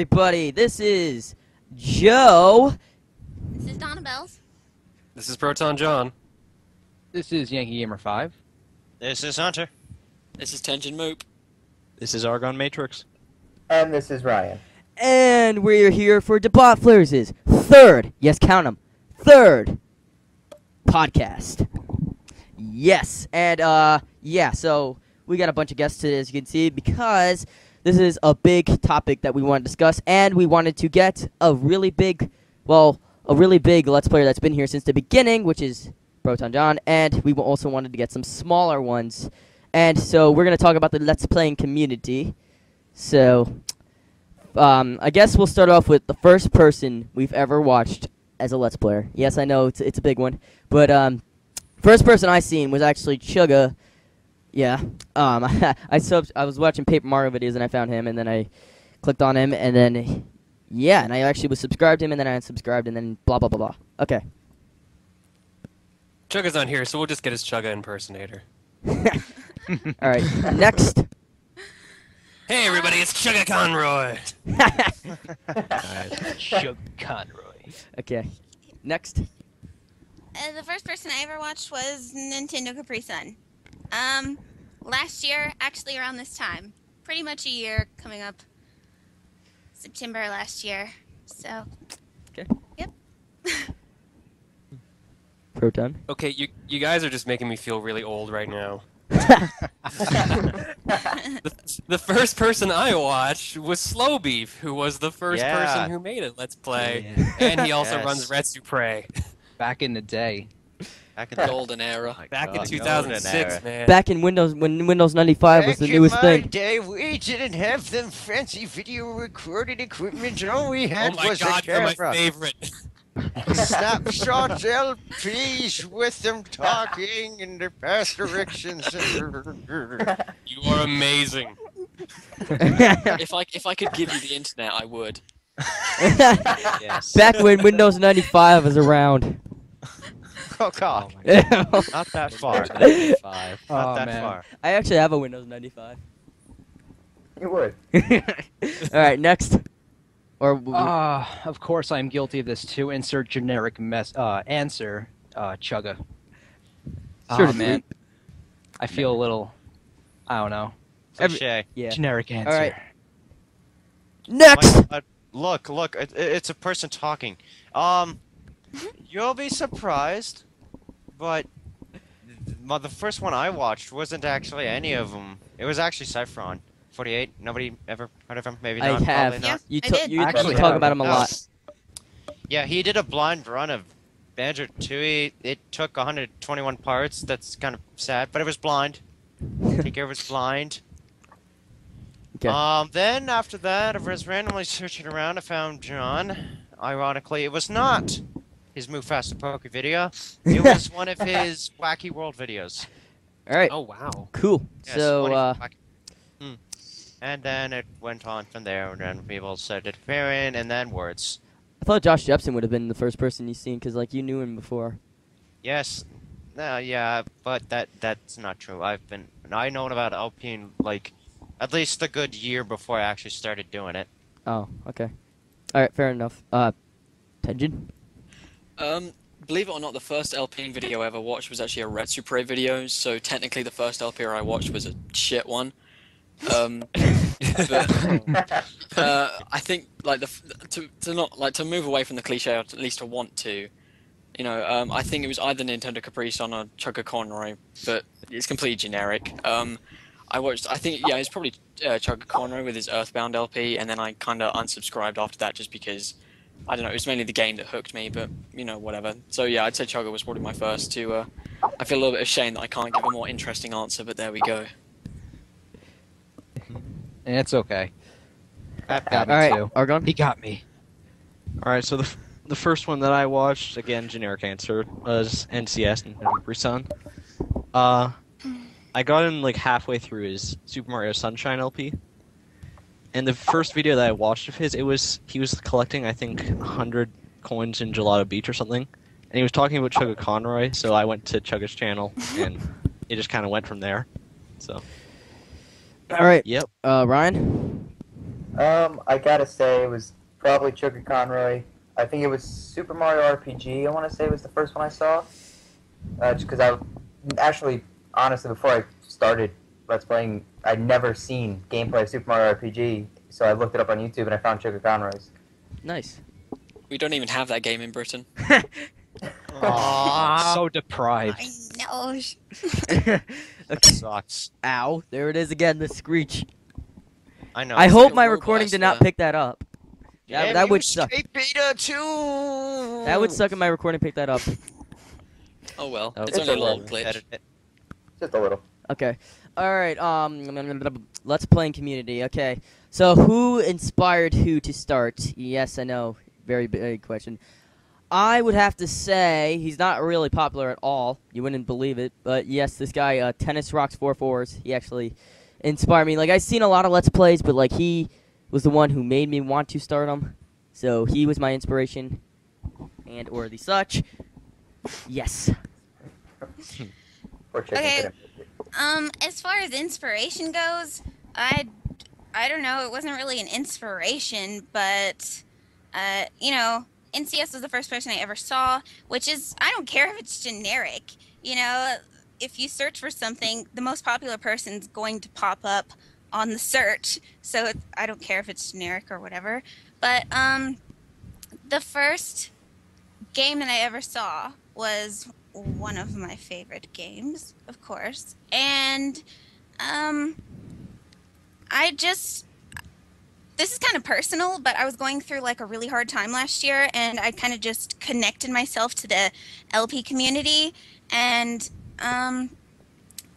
everybody. This is Joe. This is Donna Bells. This is Proton John. This is Yankee Gamer 5. This is Hunter. This is Tenjin Moop. This is Argon Matrix. And this is Ryan. And we're here for Debot Flares' third, yes, count 'em, third podcast. Yes, and yeah, so we got a bunch of guests today, as you can see, because this is a big topic that we want to discuss, and we wanted to get a really big, Let's Player that's been here since the beginning, which is Proton John, and we also wanted to get some smaller ones. And so we're going to talk about the Let's Playing community. So, I guess we'll start off with the first person we've ever watched as a Let's Player. Yes, I know, it's a big one. But, first person I seen was actually Chugga. Yeah. I was watching Paper Mario videos and I found him, and then I clicked on him, and then, yeah, and I actually was subscribed to him, and then I unsubscribed, and then blah, blah, blah, blah. Okay. Chugga's not here, so we'll just get his Chugga impersonator. Alright, next. Hey everybody, it's Chugga Conroy! Chug Conroy. Okay, next. The first person I ever watched was Nintendo Capri Sun. Last year, actually around this time. Pretty much a year coming up. September last year. So. Okay. Yep. Proton. Okay, you guys are just making me feel really old right now. The first person I watched was Slow Beef, who was the first person who made it Let's Play, and he also runs Reupload. Back in the day. Back in the golden era. Back in 2006, man. Back in when Windows 95 was the newest thing. Day, we didn't have them fancy video recording equipment. All we had Oh my was god, a you're my camera. favorite. Snapshot LPs with them talking and their past directions. You are amazing. If I could give you the internet, I would. Yes. Back when Windows 95 was around. Oh god. Not that far. Not that far. I actually have a Windows 95. You would. Alright, next. Or Of course I'm guilty of this too. Insert generic answer, Chugga. Sure, Oh, man. I feel a little, I don't know. Cliche. yeah. Generic answer. Alright. Next! My God. Look, it's a person talking. You'll be surprised, but the first one I watched wasn't actually any of them. It was actually Cyphron. 48. Nobody ever heard of him? Maybe I not. have. Probably not. You I did. you Actually talk have. about him a lot. Yeah, he did a blind run of Banjo-Tooie. It took 121 parts. That's kind of sad, but it was blind. Take care of it's blind. Okay. Then after that, I was randomly searching around. I found John. Ironically, it was not his Move Faster Poke video. It was one of his Wacky World videos. Alright. Oh wow. Cool. Yes, So, one of his wacky- And then it went on from there, and then people started appearing, and then words. I thought Josh Jepson would have been the first person you seen, because, like, you knew him before. Yes. Yeah, but that's not true. I known about Alpine, like, at least a good year before I actually started doing it. Oh, okay. Alright, fair enough. Tenjin? Believe it or not, the first LP video I ever watched was actually a Reupload video, so technically the first LP I watched was a shit one. But I think like to move away from the cliche, or at least to want to, you know, I think it was either Nintendo Capri Sun or Chugga Conroy, but it's completely generic. I think it's probably Chugga Conroy with his Earthbound LP, and then I kind of unsubscribed after that just because I don't know, it was mainly the game that hooked me, but you know, whatever. So yeah, I'd say Chugga was probably my first to. I feel a little bit ashamed that I can't give a more interesting answer, but there we go. And it's okay. That got me Alright, too. Argon? He got me. Alright, so the first one that I watched, again, generic answer, was NCS, Nintendo Capri Sun. I got in like halfway through his Super Mario Sunshine LP. And the first video that I watched of his, he was collecting, I think, 100 coins in Gelato Beach or something. And he was talking about Chugga Conroy, so I went to Chugga's channel, and it just kind of went from there. So. Alright. Yep. Ryan? I gotta say it was probably Sugar Conroy. I think it was Super Mario RPG. I want to say was the first one I saw. Just because I actually, honestly, before I started Let's Playing, I'd never seen gameplay of Super Mario RPG. So I looked it up on YouTube and I found Sugar Conroy's. Nice. We don't even have that game in Britain. Aw, so deprived. I know. Okay. Sucks. Ow! There it is again. The screech. I know. I it's hope like a my robot, recording I did not swear. pick that up. Damn that you, would suck. Straight Beta 2! That would suck if my recording picked that up. Oh well, Oh. it's It's only a a little little glitch. Edit it. Just a little. Okay. All right. Let's Playing community. Okay. So who inspired who to start? Yes, I know. Very big question. I would have to say he's not really popular at all. You wouldn't believe it, but yes, this guy, Tennis Rocks 44s. He actually inspired me. Like I've seen a lot of Let's Plays, but like he was the one who made me want to start them. So he was my inspiration, and or the such. Yes. Poor chicken Okay. couldn't make it. As far as inspiration goes, I don't know. It wasn't really an inspiration, but you know, NCS was the first person I ever saw, which is I don't care if it's generic. You know, if you search for something, the most popular person's going to pop up on the search. So I don't care if it's generic or whatever. But the first game that I ever saw was one of my favorite games, of course. And this is kind of personal, but I was going through like a really hard time last year, and I kind of just connected myself to the LP community. And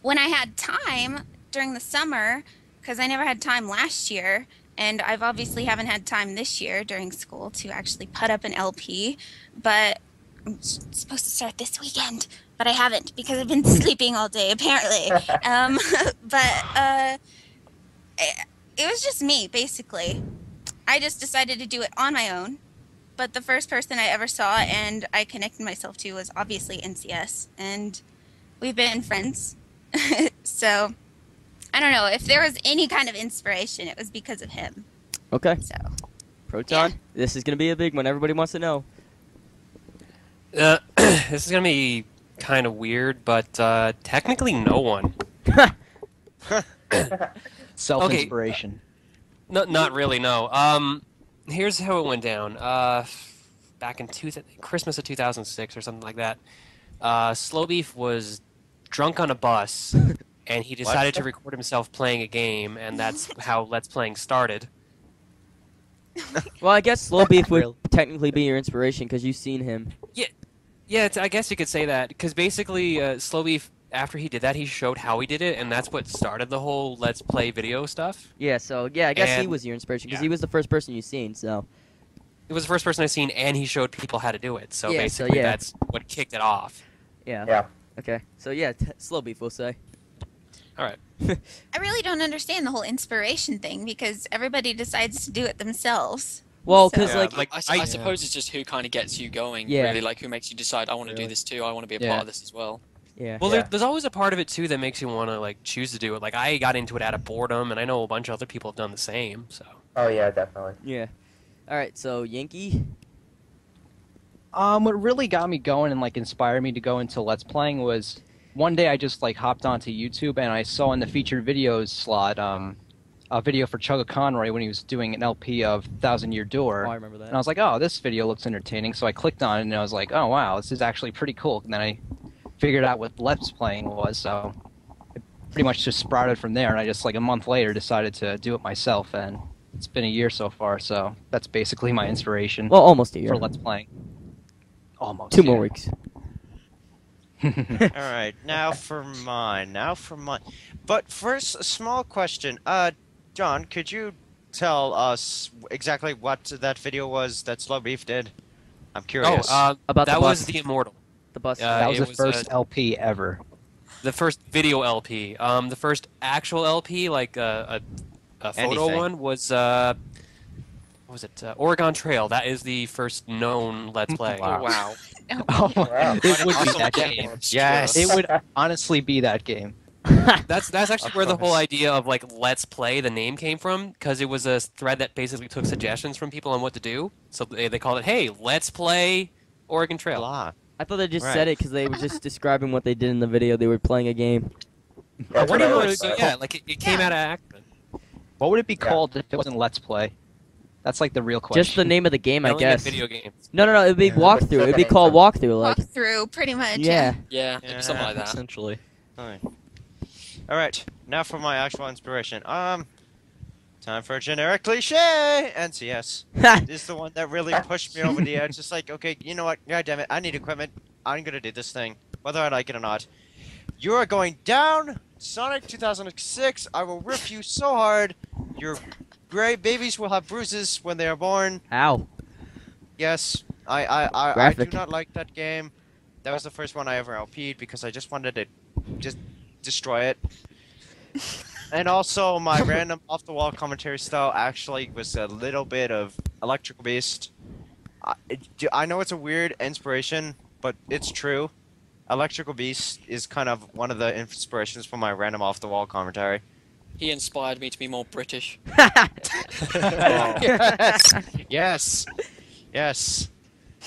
when I had time during the summer, because I never had time last year, and I've obviously haven't had time this year during school to actually put up an LP, but I'm supposed to start this weekend, but I haven't because I've been sleeping all day apparently. But it was just me basically. I just decided to do it on my own. But the first person I ever saw and I connected myself to was obviously NCS, and we've been friends. So I don't know if there was any kind of inspiration, it was because of him. Okay. So Proton. Yeah. This is gonna be a big one. Everybody wants to know. This is gonna be kind of weird, but technically no one. Self-inspiration. No, not really. No. Here's how it went down. Back in Christmas of 2006 or something like that. Slowbeef was drunk on a bus, and he decided to record himself playing a game, and that's how Let's Playing started. Well, I guess Slow Beef would technically be your inspiration because you've seen him. Yeah, I guess you could say that, because basically, Slowbeef, after he did that, he showed how he did it, and that's what started the whole Let's Play video stuff. Yeah. So yeah, I guess he And- was your inspiration because yeah. he was the first person you've seen. So It was the first person I've seen, and he showed people how to do it. So Yeah, so basically, yeah. that's what kicked it off. yeah. Yeah. Okay. So yeah, Slow Beef we'll say. All right. I really don't understand the whole inspiration thing because everybody decides to do it themselves. Well, So- because Yeah, like like, I suppose it's just who kind of gets you going, Yeah. really, like who makes you decide, I want to do Really. this too, I want to be a Yeah. part of this as well. yeah. Well, Yeah. there's always a part of it too that makes you want to like choose to do it. Like I got into it out of boredom, and I know a bunch of other people have done the same. So Oh yeah, definitely. Yeah. All right. So Yankee. What really got me going and like inspired me to go into Let's Playing was one day I just like hopped onto YouTube and I saw in the featured videos slot a video for Chugga Conroy when he was doing an LP of Thousand Year Door. Oh, I remember that. And I was like, oh, this video looks entertaining. So I clicked on it and I was like, oh wow, this is actually pretty cool. And then I figured out what Let's Playing was, so it pretty much just sprouted from there. And I just like a month later decided to do it myself, and it's been a year so far. So that's basically my inspiration Well, almost a year. for Let's Playing. Almost 2 more yeah. weeks. All right, now for mine. But first, a small question. John, could you tell us exactly what that video was that Slow Beef did? I'm curious. About that the was bus. the Immortal, The bus. That was it the was, first LP ever. the first video LP. The first actual LP, like a photo Anything. one, was what was it? Oregon Trail. That is the first known Let's Play. Wow. Oh, wow. Oh, Wow. it would be Awesome that game. game. yes. It would honestly be that game. That's actually Of where the whole course. idea of like Let's Play, the name came from, because it was a thread that basically took suggestions from people on what to do. So they called it, "Hey, Let's Play Oregon Trail." Blah. I thought they just Right. said it because they were just describing what they did in the video. They were playing a game. That's what Pretty I much, always so thought. yeah, like it came Yeah. out of accident. What would it be Yeah. called if it wasn't Let's Play? That's like the real question. Just the name of the game, I Yelling at guess. video games. No. It'd be Yeah. walkthrough. It'd be called walkthrough. Like, Walk through, pretty much. yeah. Yeah, it'd be something like that. Essentially. Alright. Alright, now for my actual inspiration. Time for a generic cliche! NCS. This is the one that really pushed me over the edge. Just like, okay, you know what? God damn it, I need equipment. I'm gonna do this thing, whether I like it or not. You are going down, Sonic 2006. I will rip you so hard. Your great babies will have bruises when they are born. Ow. Yes, I do Graphic. not like that game. That was the first one I ever LP'd because I just wanted to just destroy it. And also, my random off-the-wall commentary style actually was a little bit of Electrical Beast. I know it's a weird inspiration, but it's true. Electrical Beast is kind of one of the inspirations for my random off-the-wall commentary. He inspired me to be more British. Yes, yes.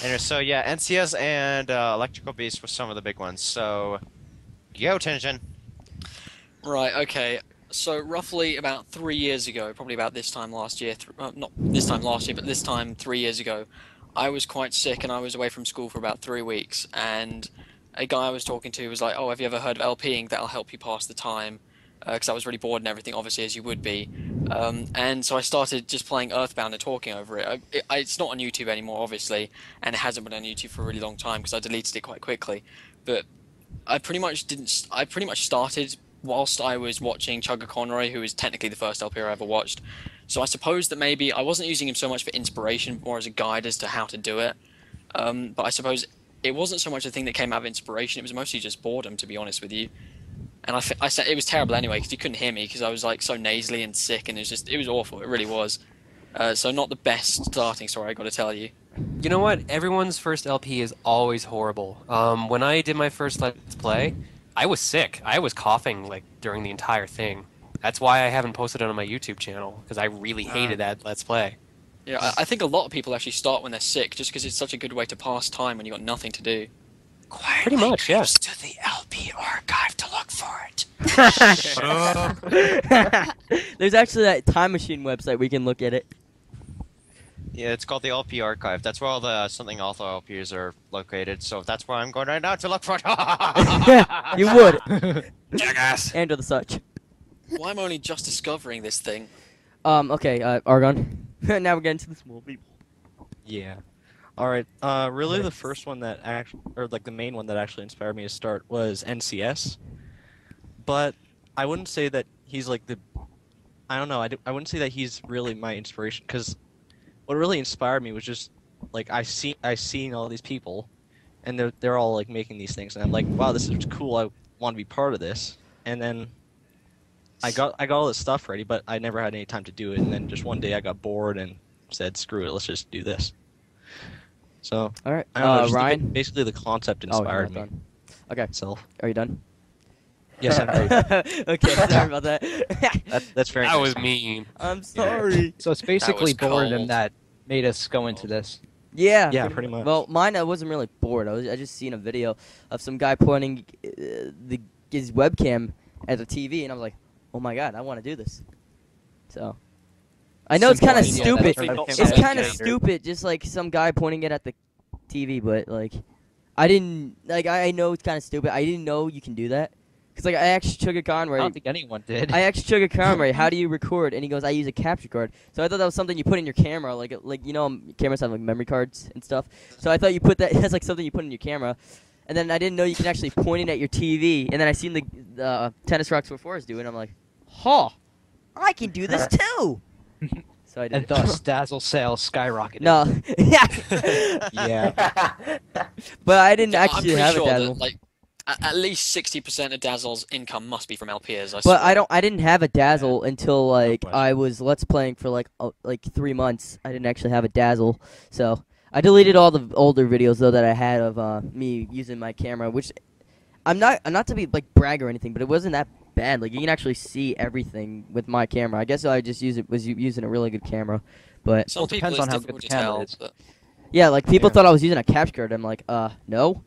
And so yeah, NCS and Electrical Beast were some of the big ones. So, go Tension. Right, okay. So roughly about 3 years ago, probably about this time last year, not this time last year, but this time 3 years ago, I was quite sick and I was away from school for about 3 weeks. And a guy I was talking to was like, "Oh, have you ever heard of LPing? That'll help you pass the time." Because I was really bored and everything, obviously, as you would be. And so I started just playing Earthbound and talking over it. It's not on YouTube anymore, obviously, and it hasn't been on YouTube for a really long time because I deleted it quite quickly. But I pretty much didn't. I pretty much started whilst I was watching Chugga Conroy, who is technically the first LP I ever watched. So I suppose that maybe I wasn't using him so much for inspiration, more as a guide as to how to do it. But I suppose it wasn't so much a thing that came out of inspiration. It was mostly just boredom, to be honest with you. And I said it was terrible anyway because you couldn't hear me because I was like so nasally and sick, and it was awful. It really was. So not the best starting story, I got to tell you. You know what? Everyone's first LP is always horrible. When I did my first Let's Play, I was sick. I was coughing like during the entire thing. That's why I haven't posted it on my YouTube channel because I really hated that Let's Play. Yeah, I think a lot of people actually start when they're sick just because it's such a good way to pass time when you got nothing to do. Pretty much, yeah. To the LP archive to look for it. There's actually that Time Machine website. We can look at it. Yeah, it's called the LP archive. That's where all the something author LPs are located. So that's where I'm going right now to look for it. You would. Jackass. And the such. Well, I'm only just discovering this thing. Okay, Argon. Now we're getting to the small people. Yeah. All right. Really, the first one that or like the main one that actually inspired me to start was NCS. But I wouldn't say that he's like the. I don't know. I wouldn't say that he's really my inspiration because what really inspired me was just like I seen all these people, and they're all like making these things, and I'm like, wow, this is cool. I want to be part of this. And then I got all this stuff ready, but I never had any time to do it. And then just one day I got bored and said, screw it, let's just do this. So All right, I don't know, just Ryan. basically the concept Oh, you're inspired not me done. Okay, itself. are you done? Yes, I'm very. Okay, sorry about that. That's very. That nice. was mean. I'm sorry. So it's basically was boredom cold. that made us go into this. Yeah. Yeah, pretty much. Well, mine, I wasn't really bored. I just seen a video of some guy pointing his webcam at the TV, and I was like, oh my god, I want to do this. So. I know it's Simple kind of idea, stupid. that's right. It's Something kind of later. stupid, just like some guy pointing it at the TV, but like, I didn't like. I know it's kind of stupid. I didn't know you can do that, cause like I asked Chugga I Conroy. don't think anyone did. I asked Chugga Conroy, how do you record? And he goes, I use a capture card. So I thought that was something you put in your camera, like you know, cameras have like memory cards and stuff. So I thought you put that as like something you put in your camera. And then I didn't know you can actually point it at your TV. And then I seen the Tennis Rocks for Forest do it, and I'm like, huh, I can do this too. So I did. And it. thus, Dazzle sales skyrocketed. No, yeah, Yeah. but I didn't I'm actually pretty have sure a Dazzle. that like at least 60% of Dazzle's income must be from LPs. I But swear. I didn't have a Dazzle until like question. I was Let's Playing for like 3 months. I didn't actually have a Dazzle, so I deleted all the older videos though that I had of me using my camera, which I'm not to be like brag or anything, but it wasn't that bad. Like you can actually see everything with my camera. I guess I just was using a really good camera, but Some Well, it people depends it's on how difficult good to the camera tell, is. but yeah, like people Yeah. thought I was using a capture card. I'm like, no.